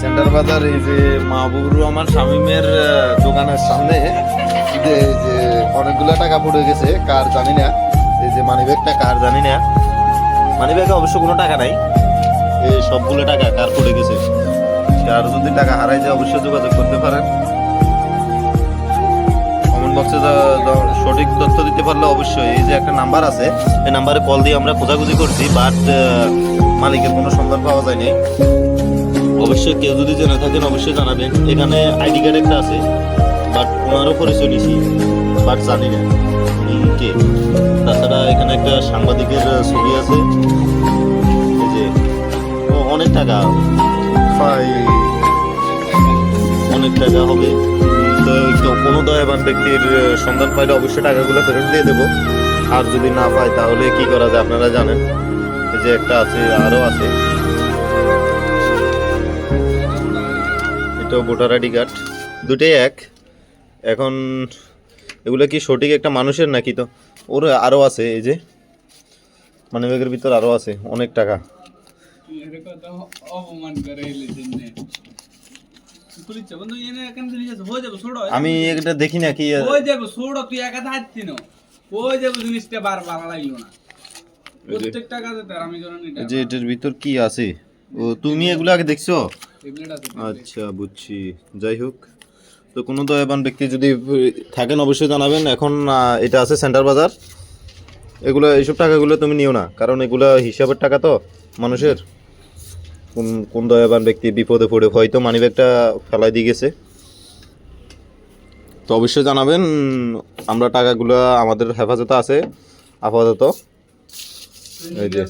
Centre বাজার এই যে মাহবুবুর রহমান শামীমের দোকানের সামনে এই যে অনেকগুলো টাকা পড়ে গেছে, কার জানি না। এই যে মানিব্যাগটা কার জানি না, মানিব্যাগে অবশ্য কোনো টাকা নাই। এই সবগুলো টাকা কার পড়ে গেছে, আর যদি টাকা হারাই যায় অবশ্যই যোগাযোগ করতে পারেন। কমেন্ট বক্সে সঠিক তথ্য দিতে পারলে অবশ্যই, এই যে একটা নাম্বার আছে, এই নাম্বারে কল দিয়ে আমরা খোঁজাখুঁজি করছি, বাট মালিকের কোনো সন্ধান পাওয়া যায়নি। অবশ্যই কেউ যদি জেনে থাকেন অবশ্যই জানাবেন। এখানে আইডি কার্ড একটা আছে, বাট ওনারও পরিচয় নিছি, বাট জানি না কে। তাছাড়া এখানে একটা সাংবাদিকের ছবি আছে। এই যে অনেক টাকা, অনেক টাকা হবে। তো কোনো দয়াবান ব্যক্তির সন্ধান পাইলে অবশ্যই টাকাগুলো ফেরত দিয়ে দেবো। আর যদি না পাই তাহলে কি করা যায় আপনারা জানেন। এই যে একটা আছে, আরও আছে, এটাও ভোটার আইডি কার্ড, দুটোই এক। এখন এগুলো কি সঠিক একটা মানুষের নাকি? তো ওর আরও আছে, এই যে মানিব্যাগের ভিতর আরও আছে অনেক টাকা। আমি এটা দেখি না কি যে এটার ভিতর কি আছে। ও তুমি এগুলো আগে দেখছো? আচ্ছা বুঝছি। যাই হোক, তো কোনো দয়াবান ব্যক্তি যদি থাকেন অবশ্যই জানাবেন। এখন এটা আছে সেন্টার বাজার, এগুলো এইসব টাকাগুলো তুমি নিও না, কারণ এগুলো হিসাবের টাকা তো মানুষের। কোন কোন দয়াবান ব্যক্তি বিপদে পড়ে হয়তো মানিব্যাগটা ফেলাই দিয়ে গেছে, তো অবশ্যই জানাবেন। আমরা টাকাগুলো আমাদের হেফাজতে আছে আপাতত। এই যে